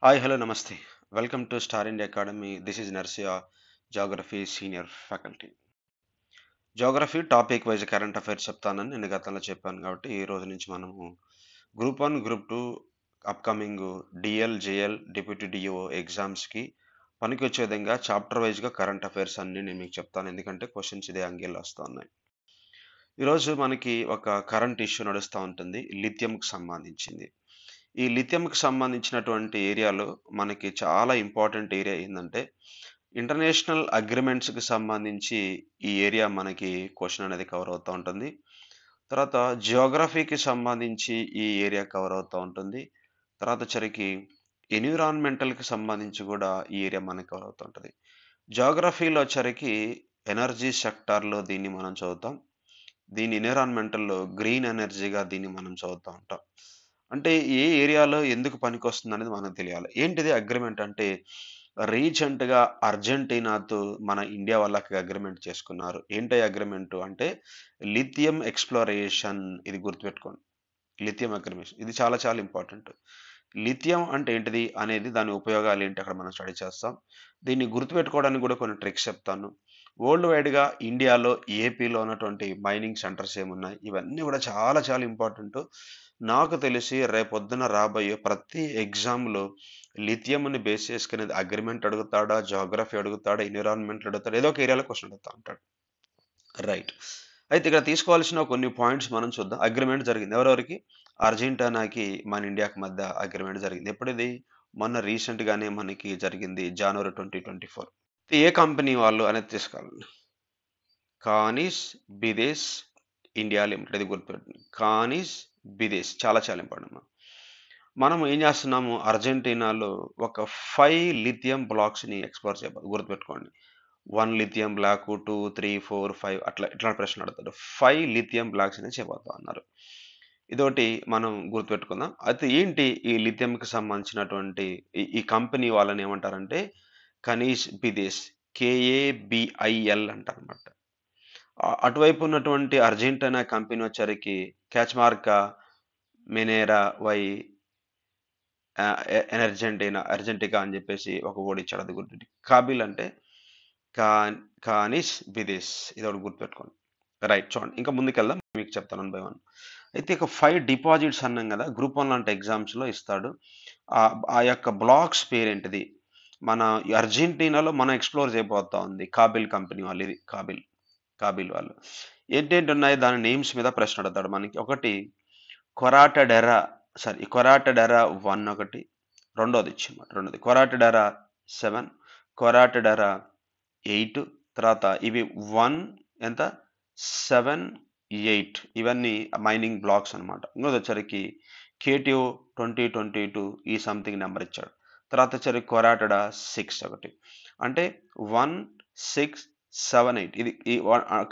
Hi, hello, namaste. Welcome to Star India Academy. This is Narsia, Geography Senior Faculty. Geography topic wise current affairs చెప్తానని నేను గతంలో చెప్పాను కాబట్టి ఈ రోజు నుంచి మనము group 1, group 2 upcoming DL, JL, deputy DO ఎగ్జామ్స్కి పనికి వచ్చే విధంగా చాప్టర్ వైజ్గా కరెంట్ అఫైర్స్ అన్ని నేను మీకు చెప్తాను ఎందుకంటే క్వశ్చన్స్ ఇదే అంగీలో వస్తూ ఉన్నాయి. ఈరోజు మనకి ఒక కరెంట్ ఇష్యూ నడుస్తూ ఉంటుంది లిథియంకి సంబంధించింది. ఈ లిథియంకి సంబంధించినటువంటి ఏరియాలో మనకి చాలా ఇంపార్టెంట్ ఏరియా ఏంటంటే ఇంటర్నేషనల్ అగ్రిమెంట్స్కి సంబంధించి ఈ ఏరియా మనకి క్వశ్చన్ అనేది కవర్ అవుతూ ఉంటుంది. తర్వాత జియోగ్రఫీకి సంబంధించి ఈ ఏరియా కవర్ అవుతూ ఉంటుంది. తర్వాత వచ్చరికి ఎన్విరాన్మెంటల్కి సంబంధించి కూడా ఈ ఏరియా మనకి కవర్ అవుతూ ఉంటుంది. జియోగ్రఫీలో వచ్చరికి ఎనర్జీ సెక్టార్లో దీన్ని మనం చదువుతాం. దీని ఎన్విరాన్మెంటల్‌లో గ్రీన్ ఎనర్జీగా దీన్ని మనం చదువుతా ఉంటాం. అంటే ఏ ఏరియాలో ఎందుకు పనికొస్తుందనేది మనకు తెలియాలి. ఏంటిది అగ్రీమెంట్ అంటే రీసెంట్‌గా అర్జెంటీనాతో మన ఇండియా వాళ్ళకి అగ్రీమెంట్ చేసుకున్నారు. ఏంటి అగ్రీమెంటు అంటే లిథియం ఎక్స్‌ప్లోరేషన్ ఇది గుర్తుపెట్టుకోండి. లిథియం అగ్రిమేషన్ ఇది చాలా చాలా ఇంపార్టెంట్. లిథియం అంటే ఏంటిది అనేది దాని ఉపయోగాలు ఏంటి అక్కడ మనం స్టడీ చేస్తాం. దీన్ని గుర్తుపెట్టుకోవడానికి కూడా కొన్ని ట్రిక్స్ చెప్తాను. వరల్డ్ వైడ్‌గా ఇండియాలో, ఏపీలో ఉన్నటువంటి మైనింగ్ సెంటర్స్ ఏమున్నాయి ఇవన్నీ కూడా చాలా చాలా ఇంపార్టెంట్. నాకు తెలిసి రేపొద్దున రాబోయే ప్రతి ఎగ్జామ్‌లో లిథియంని బేస్ చేసుకునేది అగ్రిమెంట్ అడుగుతాడా, జియోగ్రఫీ అడుగుతాడా, ఎన్విరాన్మెంటల్ అడుగుతాడా ఏదో ఒక ఏరియాలో క్వెషన్ అడుగుతా ఉంటాడు. రైట్. అయితే ఇక్కడ తీసుకోవాల్సిన కొన్ని పాయింట్స్ మనం చూద్దాం. అగ్రీమెంట్ జరిగింది. ఎవరెవరికి? అర్జెంటీనాకి, మన ఇండియాకి మధ్య అగ్రీమెంట్ జరిగింది. ఎప్పుడిది? మొన్న రీసెంట్‌గానే మనకి జరిగింది. జనవరి 2024. ఏ కంపెనీ వాళ్ళు అనేది తీసుకోవాలి. కానిస్ బిదేస్ ఇండియా లిమిటెడ్ ఇది గుర్తుపెట్టుకోండి. కానిస్ బిదేస్ చాలా చాలా ఇంపార్టెంట్. మనం ఏం చేస్తున్నాము అర్జెంటీనాలో ఒక 5 లిథియం బ్లాక్స్‌ని ఎక్స్‌ప్లోర్ చేయబోతున్నాం. గుర్తుపెట్టుకోండి. 1 లిథియం బ్లాక్, 2, 3, 4, 5 అట్లా ఇట్లాంటి ప్రశ్నలు అడుగుతాడు. 5 లిథియం బ్లాక్స్ అనేది చేయబోతా అన్నారు. ఇదోటి మనం గుర్తుపెట్టుకుందాం. అయితే ఏంటి ఈ లిథియంకి సంబంధించినటువంటి ఈ కంపెనీ వాళ్ళని ఏమంటారంటే కనీష్ బిదేస్ కేఏబిఐఎల్ అంటారనమాట. అటువైపు ఉన్నటువంటి అర్జెంటీనా కంపెనీ వచ్చరికి క్యాచ్‌మార్కా మినేరా వై ఎనర్జెంటికా అని చెప్పేసి ఒక వర్డ్ ఇచ్చాడు అది గుర్తుండి. కాబిల్ అంటే కానిస్ బిదేస్ ఇది ఒకటి గుర్తుపెట్టుకోండి. రైట్ చూడండి ఇంకా ముందుకెళ్దాం మీకు చెప్తాను 1 బై 1. అయితే ఇక 5 డిపాజిట్స్ అన్నాం కదా గ్రూప్ 1 లాంటి ఎగ్జామ్స్‌లో ఇస్తాడు. ఆ యొక్క బ్లాక్స్ పేరేంటిది? మన అర్జెంటీనాలో మనం ఎక్స్‌ప్లోర్ చేయబోతా ఉంది. కాబిల్ కంపెనీ వాళ్ళు ఇది కాబిల్ వాళ్ళు. ఏంటేంటి ఉన్నాయి దాని నేమ్స్ మీద ప్రశ్న అడుగుతాడు మనకి. ఒకటి కొరాటడెరా కొరాటడెరా 1 ఒకటి. రెండోది ఇచ్చామాట. రెండోది కొరాటడెరా 7, కొరాటడెరా 8 తర్వాత ఇవి 1 ఎంత 7, 8 ఇవన్నీ మైనింగ్ బ్లాక్స్ అన్నమాట. ఇంకోటి వచ్చరికి కేటిఓ 2022 ఈ సంథింగ్ నెంబర్ ఇచ్చాడు. తర్వాత వచ్చరికి కొరాటడా 6 ఒకటి. అంటే 1, 6, 7, 8 ఇది ఈ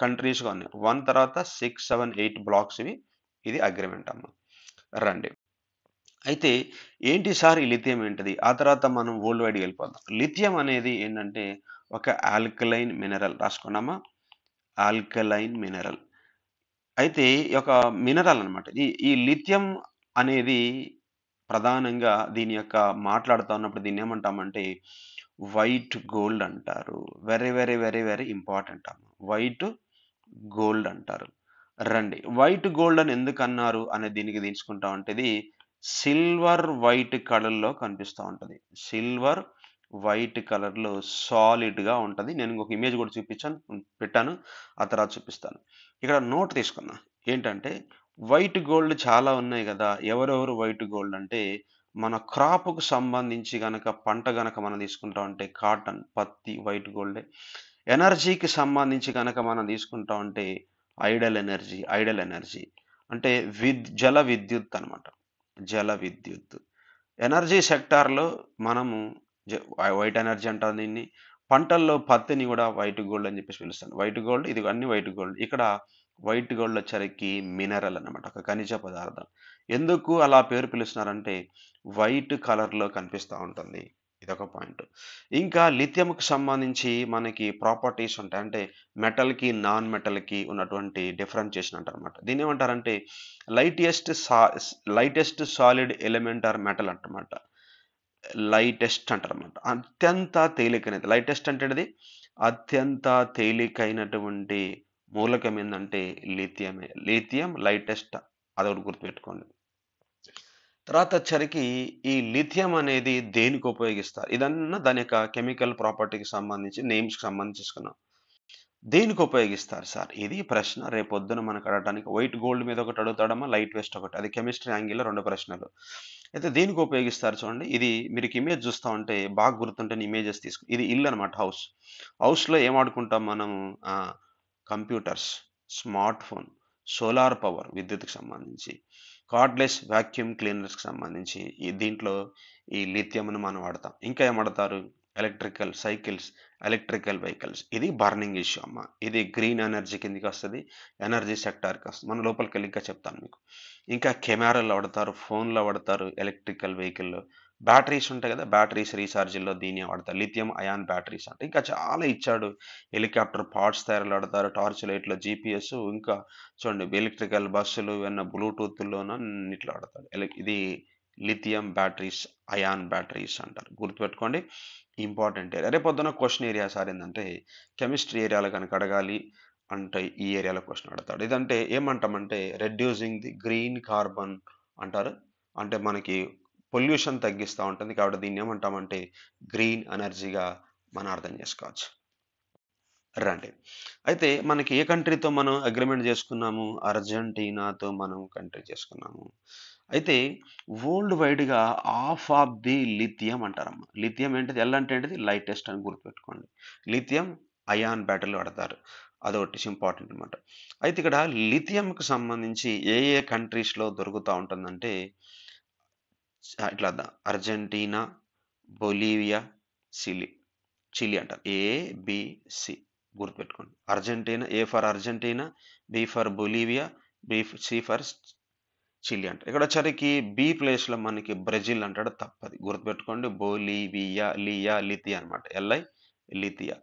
కంట్రీస్‌గా ఉన్నాయి. 1 తర్వాత 6, 7, 8 బ్లాక్స్ ఇవి. ఇది అగ్రీమెంట్ అమ్మ. రండి. అయితే ఏంటి సార్ ఈ లిథియం ఏంటిది? ఆ తర్వాత మనం వరల్డ్ వైడ్‌గా వెళ్ళిపోదాం. లిథియం అనేది ఏంటంటే ఒక ఆల్కలైన్ మినరల్ రాసుకున్నామా? Alkaline mineral. అయితే ఈ యొక్క మినరల్ అన్నమాట. ఈ లిథియం అనేది ప్రధానంగా దీని యొక్క మాట్లాడుతా ఉన్నప్పుడు దీన్ని ఏమంటామంటే వైట్ గోల్డ్ అంటారు. Very, very, very, very important అమ్మ. వైట్ గోల్డ్ అంటారు. రండి. వైట్ గోల్డ్ అని ఎందుకన్నారు అనే దీనికి తీసుకుంటామంటే ఇది సిల్వర్ వైట్ కలర్‌లో కనిపిస్తా ఉంటది. సిల్వర్ వైట్ కలర్‌లో సాలిడ్‌గా ఉంటది. నేను ఇంకొక ఇమేజ్ కూడా పెట్టాను. ఆ తర్వాత చూపిస్తాను. ఇక్కడ నోట్ తీసుకున్నా. ఏంటంటే వైట్ గోల్డ్ చాలా ఉన్నాయి గదా! ఎవరెవరు వైట్ గోల్డ్ అంటే మన క్రాప్‌కు సంబంధించి గనక పంట గనక మనం తీసుకుంటా ఉంటే కాటన్, పత్తి వైట్ గోల్డే. ఎనర్జీకి సంబంధించి గనక మనం తీసుకుంటా ఉంటే ఐడల్ ఎనర్జీ. అంటే జల విద్యుత్ అనమాట. జల విద్యుత్. ఎనర్జీ సెక్టార్‌లో మనము వైట్ ఎనర్జీ అంటాం దీన్ని. పంటల్లో పత్తిని గూడా వైట్ గోల్డ్ అని జెప్పేసి పిలుస్తాను. వైట్ గోల్డ్ ఇది అన్నీ వైట్ గోల్డ్. ఇక్కడ వైట్ గోల్డ్ వచ్చరికి మినరల్ అన్నమాట. ఒక ఖనిజ పదార్థం. ఎందుకు అలా పేరు పిలుస్తున్నారంటే వైట్ కలర్‌లో కనిపిస్తా ఉంటుంది. ఇదొక పాయింట్. ఇంకా లిథియంకి సంబంధించి మనకి ప్రాపర్టీస్ ఉంటాయి. అంటే మెటల్‌కి, నాన్ మెటల్‌కి ఉన్నటువంటి డిఫరెన్షియేషన్ అంటారనమాట. దీన్నేమంటారంటే lightest solid element or metal అంటమాట. లైటెస్ట్ అంటారన్నమాట. అత్యంత తేలికైనది. లైటెస్ట్ అంటే ఏంటిది? అత్యంత తేలికైనటువంటి మూలకం ఏందంటే లిథియమే. లిథియం లైటెస్ట్ అదొకటి గుర్తుపెట్టుకోండి. తర్వాత వచ్చరికి ఈ లిథియం అనేది దేనికి ఉపయోగిస్తారు? ఇదన్నా దాని యొక్క కెమికల్ ప్రాపర్టీకి సంబంధించి నేమ్స్‌కి సంబంధించి తీసుకున్నాం. దేనికి ఉపయోగిస్తారు సార్? ఇది ప్రశ్న రేపొద్దున మనకు అడగటానికి వైట్ గోల్డ్ మీద ఒకటి అడుగుతాడమ్మా, లైట్ వెస్ట్ ఒకటి. అది కెమిస్ట్రీ యాంగిల్‌లో 2 ప్రశ్నలు. అయితే దేనికి ఉపయోగిస్తారు చూడండి. ఇది మీరుకి ఇమేజ్ చూస్తా ఉంటే బాగా గుర్తుంటేనే ఇమేజెస్ ఇది ఇల్లు అనమాట హౌస్. హౌస్‌లో ఏం వాడుకుంటాం మనము? Computers, smart phone, solar power విద్యుత్‌కి సంబంధించి, కార్డ్‌లెస్ వాక్యూమ్ క్లీనర్స్‌కి సంబంధించి దీంట్లో ఈ లిథియంను మనం వాడతాం. ఇంకా ఏం వాడతారు? Electrical cycles, electrical vehicles. ఇది బర్నింగ్ ఇష్యూ అమ్మ. ఇది గ్రీన్ ఎనర్జీ కిందకి వస్తది. ఎనర్జీ సెక్టార్‌కి వస్తది. మనం లోపలికెళ్ళి ఇంకా చెప్తాను మీకు. ఇంకా కెమెరాల్లో వాడతారు, ఫోన్‌లో వాడతారు, ఎలక్ట్రికల్ వెహికల్‌లో. బ్యాటరీస్ ఉంటాయి కదా! బ్యాటరీస్ రీచార్జింగ్‌లో దీన్నే వాడతారు. లిథియం అయాన్ బ్యాటరీస్ అంట. ఇంకా చాలా ఇచ్చాడు. హెలికాప్టర్ పార్ట్స్ తయారీలో వాడతారు. టార్చ్ లైట్‌లో జీపీఎస్ ఇంకా చూడండి ఎలక్ట్రికల్ బస్సులు ఏమన్నా బ్లూటూత్‌లోనో అన్నిట్లో వాడతాడు. ఇది లిథియం బ్యాటరీస్, అయాన్ బ్యాటరీస్ అంటారు. గుర్తుపెట్టుకోండి. Important area. రేపొద్దున క్వెషన్ ఏరియా సార్ ఏందంటే కెమిస్ట్రీ ఏరియాలో గనక అడగాలి అంటే ఈ ఏరియాలో క్వెషన్ అడుగుతాడు. ఇదంటే ఏమంటామంటే రెడ్యూసింగ్ ది గ్రీన్ కార్బన్ అంటారు. అంటే మనకి పొల్యూషన్ తగ్గిస్తా ఉంటుంది. కాబట్టి దీన్ని ఏమంటామంటే గ్రీన్ ఎనర్జీగా మనం అర్థం చేసుకోవచ్చు. రండి. అయితే మనకి ఏ కంట్రీతో మనం అగ్రీమెంట్ చేసుకున్నాము? అర్జెంటీనాతో మనం కంట్రీ చేసుకున్నాము. అయితే వరల్డ్ వైడ్‌గా హాఫ్ ఆఫ్ ది లిథియం అంటారమ్మ. లిథియం ఏంటిది? ఎల్ అంటే ఏంటిది? లైటెస్ట్ అని గుర్తుపెట్టుకోండి. లిథియం అయాన్ బ్యాటరీలు వాడతారు. అదొకటి ఇంపార్టెంట్ అన్నమాట. అయితే ఇక్కడ లిథియంకి సంబంధించి ఏ ఏ కంట్రీస్‌లో దొరుకుతా ఉంటుందంటే ఇట్లా అర్జెంటీనా, బొలీవియా, చిలీ. చిలీ అంటారు. సి గుర్తుపెట్టుకోండి. Argentina A for Argentina, B for Bolivia, C for Chile అంటారు. ఇక్కడ వచ్చరికి బి ప్లేస్‌లో మనకి బ్రెజిల్ అంటాడు తప్పది. గుర్తుపెట్టుకోండి. బొలీవియా, లిథియా అనమాట. లిథియా,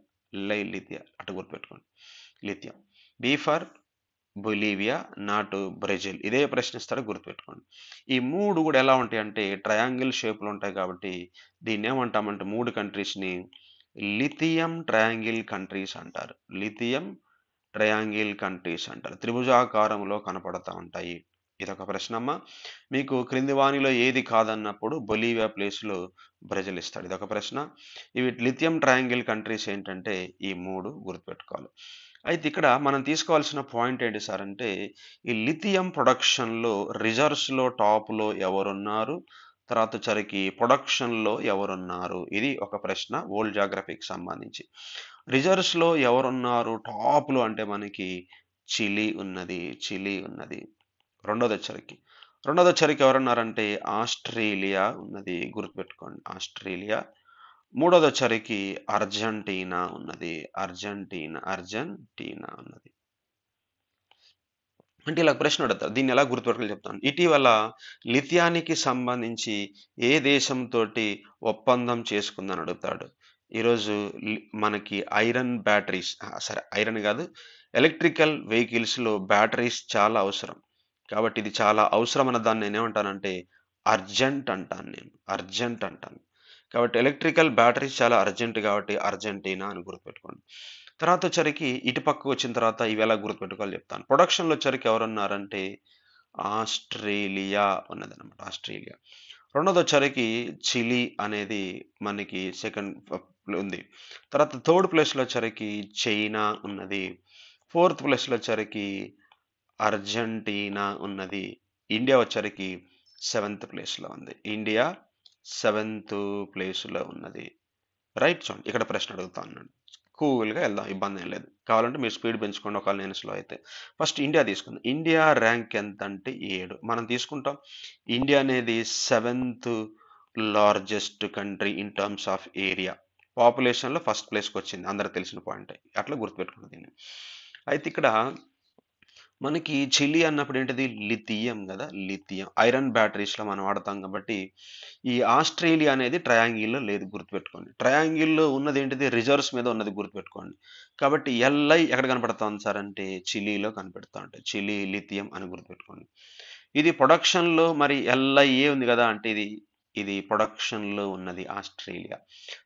లిథియా అటు గుర్తుపెట్టుకోండి. Lithium. B for Bolivia, not Brazil. ఇదే ప్రశ్న ఇస్తాడు గుర్తుపెట్టుకోండి. ఈ 3 కూడా ఎలా ఉంటాయంటే ట్రయాంగిల్ షేప్‌లో ఉంటాయి కాబట్టి దీన్నేమంటామంటే 3 కంట్రీస్‌ని లిథియం ట్రయాంగిల్ కంట్రీస్ అంటారు. లిథియం ట్రయాంగిల్ కంట్రీస్ అంటారు. త్రిభుజాకారంలో కనపడతా ఉంటాయి. ఇదొక ప్రశ్నమ్మ. మీకు క్రింది వానిలో ఏది కాదన్నప్పుడు బొలీవియా ప్లేస్‌లో బ్రెజిల్ ఇస్తాడు. ఇదొక ప్రశ్న. ఇవి లిథియం ట్రయాంగిల్ కంట్రీస్ ఏంటంటే ఈ 3 గుర్తుపెట్టుకోవాలి. అయితే ఇక్కడ మనం తీసుకోవాల్సిన పాయింట్ ఏంటి సార్ అంటే ఈ లిథియం ప్రొడక్షన్‌లో రిజర్వ్స్‌లో టాప్‌లో ఎవరున్నారు? తర్వాత వచ్చరికి ప్రొడక్షన్‌లో ఎవరున్నారు? ఇది ఒక ప్రశ్న వరల్డ్ జియోగ్రఫీకి సంబంధించి. రిజర్వ్స్‌లో ఎవరున్నారు టాప్‌లో అంటే మనకి చిలీ ఉన్నది. రెండోదొచ్చరికి ఎవరున్నారంటే ఆస్ట్రేలియా ఉన్నది. గుర్తుపెట్టుకోండి. ఆస్ట్రేలియా. మూడోదొచ్చరికి అర్జెంటీనా ఉన్నది. అర్జెంటీనా ఉన్నది. అంటే ఇలా ప్రశ్న అడుగుతారు. దీన్ని ఎలా గుర్తుపెట్టుకోవాలో చెప్తాను. ఇటీవల లిథియానికి సంబంధించి ఏ దేశంతోటి ఒప్పందం చేసుకుందని అడుగుతాడు. ఈరోజు మనకి ఐరన్ బ్యాటరీస్ సరే ఐరన్ కాదు. ఎలక్ట్రికల్ వెహికల్స్‌లో బ్యాటరీస్ చాలా అవసరం. కాబట్టి ఇది చాలా అవసరం అన్న దాన్ని నేనేమంటానంటే అర్జెంట్ అంటాను. కాబట్టి ఎలక్ట్రికల్ బ్యాటరీస్ చాలా అర్జెంట్ కాబట్టి అర్జెంటీనా అని గుర్తుపెట్టుకోండి. తర్వాత వచ్చరికి ఇటు పక్కకు వచ్చిన తర్వాత ఇవి ఎలా గుర్తుపెట్టుకోవాలో చెప్తాను. ప్రొడక్షన్‌లో వచ్చరికి ఎవరున్నారంటే ఆస్ట్రేలియా ఉన్నదనమాట. ఆస్ట్రేలియా. రెండోదొచ్చరికి చిలీ అనేది మనకి సెకండ్ ఉంది. తర్వాత థర్డ్ ప్లేస్‌లో వచ్చరికి చైనా ఉన్నది. ఫోర్త్ ప్లేస్‌లో వచ్చరికి అర్జెంటీనా ఉన్నది. ఇండియా వచ్చరికి సెవెంత్ ప్లేస్‌లో ఉంది. ఇండియా సెవెంత్ ప్లేస్‌లో ఉన్నది. రైట్ చూడండి. ఇక్కడ ప్రశ్న అడుగుతా ఉన్నాడు. కూల్‌గా వెళ్దాం. ఇబ్బంది ఏం లేదు. కావాలంటే మీరు స్పీడ్ పెంచుకోండి ఒకవేళ నేను స్లో అయితే. ఫస్ట్ ఇండియా తీసుకుందాం. ఇండియా ర్యాంక్ ఎంతంటే 7. మనం తీసుకుంటాం. ఇండియా అనేది seventh largest country in terms of area. పాపులేషన్‌లో ఫస్ట్ ప్లేస్‌కొచ్చింది. అందరికి తెలిసిన పాయింటే. అట్లా గుర్తుపెట్టుకోండి దీన్ని. అయితే ఇక్కడ మనకి చిలీ అన్నప్పుడు ఏంటిది? లిథియం గదా! లిథియం. ఐరన్ బ్యాటరీస్‌లో మనం వాడతాం కాబట్టి, ఈ ఆస్ట్రేలియా అనేది ట్రయాంగిల్‌లో లేదు గుర్తుపెట్టుకోండి. ట్రయాంగిల్‌లో ఉన్నదేంటిది? రిజర్వ్స్ మీద ఉన్నది గుర్తుపెట్టుకోండి. కాబట్టి ఎల్ఐ ఎక్కడ కనపడతా ఉంది సార్ అంటే చిలీలో కనిపెడతా ఉంటాయి. చిలీ లిథియం అని గుర్తుపెట్టుకోండి. ఇది ప్రొడక్షన్‌లో మరి ఎల్ఐఏ ఉంది గదా! అంటే ఇది ఇది ప్రొడక్షన్‌లో ఉన్నది ఆస్ట్రేలియా.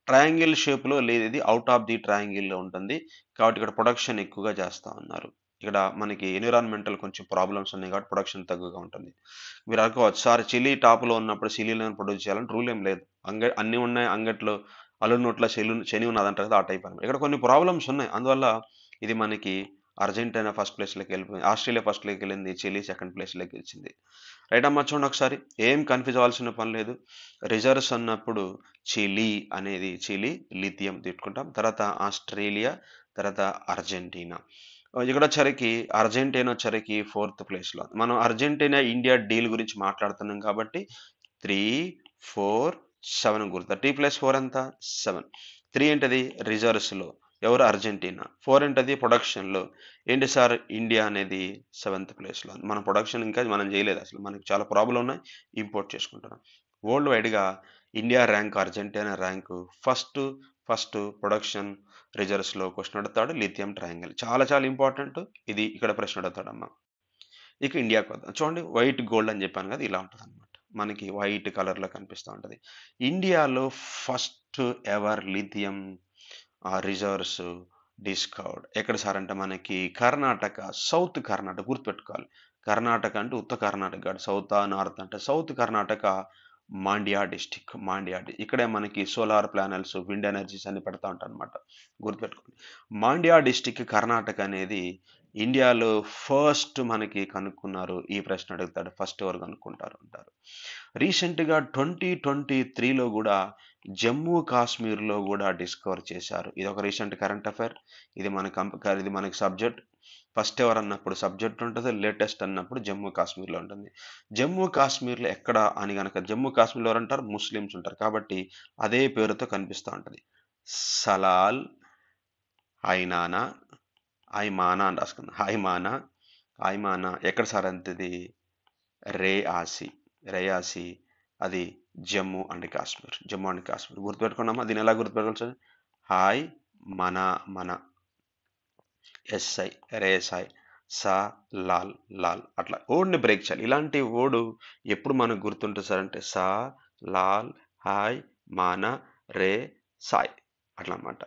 ట్రయాంగిల్ షేప్‌లో లేదు, ఇది ఔట్ ఆఫ్ ది ట్రయాంగిల్‌లో ఉంటుంది. కాబట్టి ఇక్కడ ప్రొడక్షన్ ఎక్కువగా చేస్తా ఉన్నారు. ఇక్కడ మనకి ఎన్విరాన్మెంటల్ కొంచెం ప్రాబ్లమ్స్ ఉన్నాయి కాబట్టి ప్రొడక్షన్ తక్కువగా ఉంటుంది. మీరు అనుకోవచ్చు, సార్ చిల్లీ టాప్‌లో ఉన్నప్పుడు చిల్లీలను ప్రొడ్యూస్ చేయాలని రూల్ ఏం లేదు. అన్నీ ఉన్నాయి అంగట్లో, అల్లుడి నోట్లో శని ఉన్నదంటారు కదా! ఆ టైప్ అనమాట. ఇక్కడ కొన్ని ప్రాబ్లమ్స్ ఉన్నాయి. అందువల్ల ఇది మనకి అర్జెంటీనా ఫస్ట్ ప్లేస్‌లోకి వెళ్ళిపోయింది. ఆస్ట్రేలియా ఫస్ట్‌లోకి వెళ్ళింది. చిలీ సెకండ్ ప్లేస్‌లోకి వచ్చింది. రైట్ అమ్మా, చూడండి ఒకసారి. ఏం కన్‌ఫ్యూజ్ అవ్వాల్సిన పని లేదు. రిజర్వ్స్ అన్నప్పుడు చిలీ, లిథియం తిట్టుకుంటాం. తర్వాత ఆస్ట్రేలియా, తర్వాత అర్జెంటీనా. ఇక్కడొచ్చేసరికి అర్జెంటీనా వచ్చరికి ఫోర్త్ ప్లేస్‌లో. మనం అర్జెంటీనా, ఇండియా డీల్ గురించి మాట్లాడుతున్నాం కాబట్టి 3, 4, 7 గుర్తు. 3+4 ఎంత? 7. 3 ఏంటది? రిజర్వ్స్‌లో. ఎవరు? అర్జెంటీనా. 4 ఏంటది? ప్రొడక్షన్‌లో. ఏంటి సార్? ఇండియా అనేది సెవెంత్ ప్లేస్‌లో ఉంది. మన ప్రొడక్షన్ ఇంకా మనం చేయలేదు అసలు. మనకి చాలా ప్రాబ్లమ్ ఉన్నాయి. ఇంపోర్ట్ చేసుకుంటున్నాం. వరల్డ్ వైడ్‌గా India rank, Argentina rank first production రిజర్వ్స్‌లో క్వెషన్ అడుగుతాడు. Lithium triangle. చాలా చాలా ఇంపార్టెంట్. ఇది ఇక్కడ ప్రశ్న అడుగుతాడమ్మా. ఇక ఇండియాకి వద్దాం. చూడండి, వైట్ గోల్డ్ అని చెప్పాను కదా! ఇలా ఉంటదనమాట. మనకి వైట్ కలర్‌లో కనిపిస్తా ఉంటది. ఇండియాలో first ever lithium reserves discovered ఎక్కడ సార్ అంటే మనకి కర్ణాటక, సౌత్ కర్ణాటక గుర్తుపెట్టుకోవాలి. కర్ణాటక అంటే ఉత్తర కర్ణాటక కాదు. సౌతా, నార్త్ అంటే సౌత్ కర్ణాటక, ఇక్కడే మనకి సోలార్ ప్యానెల్స్, విండ్ ఎనర్జీస్ అన్ని పెడతా ఉంటారనమాట. గుర్తుపెట్టుకోండి. మాండ్యా డిస్టిక్ కర్ణాటక అనేది ఇండియాలో ఫస్ట్ మనకి కనుక్కున్నారు. ఈ ప్రశ్న అడుగుతాడు. ఫస్ట్ ఎవరు కనుక్కుంటారు అంటారు. రీసెంట్‌గా 2023లో గూడా జమ్మూ కాశ్మీర్‌లో గూడా డిస్కవర్ చేశారు. ఇదొక రీసెంట్ కరెంట్ అఫైర్. ఇది మనకి సబ్జెక్ట్. ఫస్ట్ ఎవర్ అన్నప్పుడు సబ్జెక్ట్ ఉంటది. లేటెస్ట్ అన్నప్పుడు జమ్మూ కాశ్మీర్‌లో ఉంటుంది. జమ్మూ కాశ్మీర్‌లో ఎక్కడ అని గనక, జమ్మూ కాశ్మీర్‌లో ఎవరుంటారు? ముస్లిమ్స్ ఉంటారు. కాబట్టి అదే పేరుతో కనిపిస్తా ఉంటది. సలాల్, హైనానా, హైమానా అని రాసుకుందాం. హైమానా ఎక్కడ సార్ అంతది? రేఆసి. రేయాసి అది జమ్మూ అండ్ కాశ్మీర్. గుర్తుపెట్టుకున్నామా? దీన్ని ఎలా గుర్తుపెట్టుకోవచ్చు? హాయ్ మన ఎస్ఐ, రేసాయ్, సా, అట్లా ఓడ్ని బ్రేక్ చేయాలి. ఇలాంటి ఓడు ఎప్పుడు మనకు గుర్తుంటుంది సార్ అంటే సా, లాల్, హాయ్, మాన, రే, సాయ్ అట్లా అనమాట.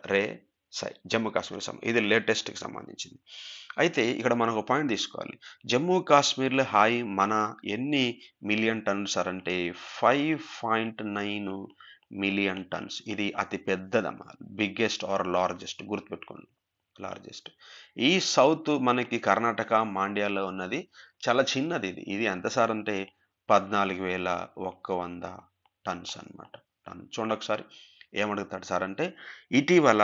జమ్మూ కాశ్మీర్ ఇది లేటెస్ట్కి సంబంధించింది. అయితే ఇక్కడ మనం ఒక పాయింట్ తీసుకోవాలి. జమ్మూ కాశ్మీర్లో హాయ్ మన ఎన్ని మిలియన్ టన్స్ సార్ అంటే 5.9 మిలియన్ టన్స్. ఇది అతి పెద్దదమ్మా. బిగ్గెస్ట్ ఆర్ లార్జెస్ట్ గుర్తుపెట్టుకోండి. లార్జెస్ట్. ఈ సౌత్ మనకి కర్ణాటక, మాండ్యాలో ఉన్నది చాలా చిన్నది ఇది. ఇది ఎంత సార్ అంటే 14,100 టన్స్ అనమాట. చూడండి ఒకసారి. ఏమడుగుతాడు సార్ అంటే ఇటీవల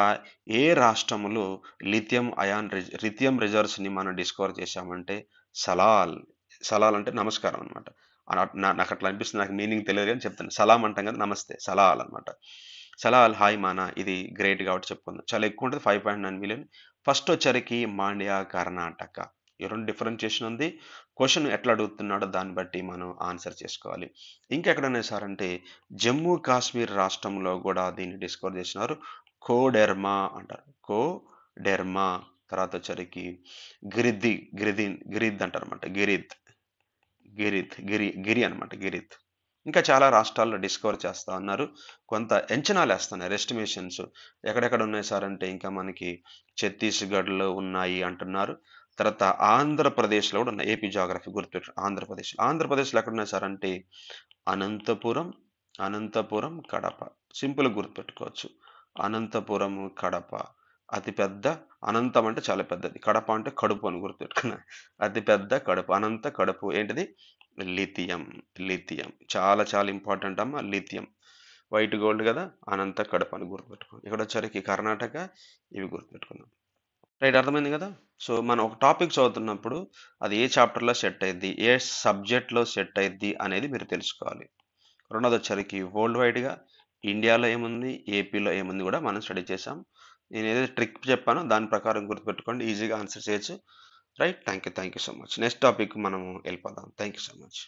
ఏ రాష్ట్రములో లిథియం రిజర్వ్స్‌ని మనం డిస్కవర్ చేశామంటే సలాల్. సలాల్ అంటే నమస్కారం అనమాట. నాకు అట్లా అనిపిస్తుంది. నాకు మీనింగ్ తెలియదు గానీ చెప్తాను. సలాం అంటాం కదా! నమస్తే. సలాల్ అనమాట. సలాల్, హాయ్ మానా ఇది గ్రేట్ కాబట్టి చెప్పుకుందాం. చాలా ఎక్కువ ఉంటది. 5.9 మిలియన్. ఫస్ట్ వచ్చరికి మాండ్యా, కర్ణాటక. ఈ 2 డిఫరెన్షియేషన్ ఉంది. క్వెషన్ ఎట్లా అడుగుతున్నాడో దాన్ని బట్టి మనం ఆన్సర్ చేసుకోవాలి. ఇంకెక్కడున్నాయి సార్ అంటే జమ్మూ కాశ్మీర్ రాష్ట్రంలో గూడా దీన్ని డిస్కవర్ చేసినారు. కోడెర్మా అంటారు. కోడెర్మా. తర్వాత వచ్చరికి గిరిద్ అంటారనమాట. గిరి అనమాట. ఇంకా చాలా రాష్ట్రాల్లో డిస్కవర్ చేస్తా ఉన్నారు. కొంత అంచనాలేస్తున్నారు. ఎస్టిమేషన్స్ ఎక్కడెక్కడ ఉన్నాయి సార్ అంటే ఇంకా మనకి ఛత్తీస్‌గఢ్‌లో ఉన్నాయి అంటున్నారు. తర్వాత ఆంధ్రప్రదేశ్‌లో కూడా ఉన్నాయి. ఏపీ జియోగ్రఫీ గుర్తుపెట్టుకోండి. ఆంధ్రప్రదేశ్‌లో ఎక్కడున్నాయి సార్ అంటే అనంతపురం, కడప. సింపుల్‌గా గుర్తుపెట్టుకోవచ్చు. అనంతపురం, కడప. అతిపెద్ద అనంతం అంటే చాలా పెద్దది. కడప అంటే కడుపు అని గుర్తుపెట్టుకున్నా. అతిపెద్ద కడుపు. అనంత కడుపు ఏంటిది? లిథియం. చాలా చాలా ఇంపార్టెంట్ అమ్మా లిథియం. వైట్ గోల్డ్ కదా! అనంత కడప అని గుర్తుపెట్టుకోండి. ఇక్కడొచ్చేసరికి కర్ణాటక ఇవి గుర్తుపెట్టుకున్నాం. రైట్, అర్థమైంది కదా! సో, మనం ఒక టాపిక్ చదువుతున్నప్పుడు అది ఏ చాప్టర్‌లో సెట్ అయిద్ది, ఏ సబ్జెక్ట్‌లో సెట్ అయిద్ది అనేది మీరు తెలుసుకోవాలి. రెండోదొచ్చేసరికి వరల్డ్ వైడ్‌గా ఇండియాలో ఏముంది, ఏపీలో ఏముంది కూడా మనం స్టడీ చేసాం. నేనేదైతే ట్రిక్ చెప్పానో దాని ప్రకారం గుర్తుపెట్టుకోండి. ఈజీగా ఆన్సర్ చేయొచ్చు. Right. Thank you so much. Next topic మనము వెళ్ళిపోదాం. Thank you so much.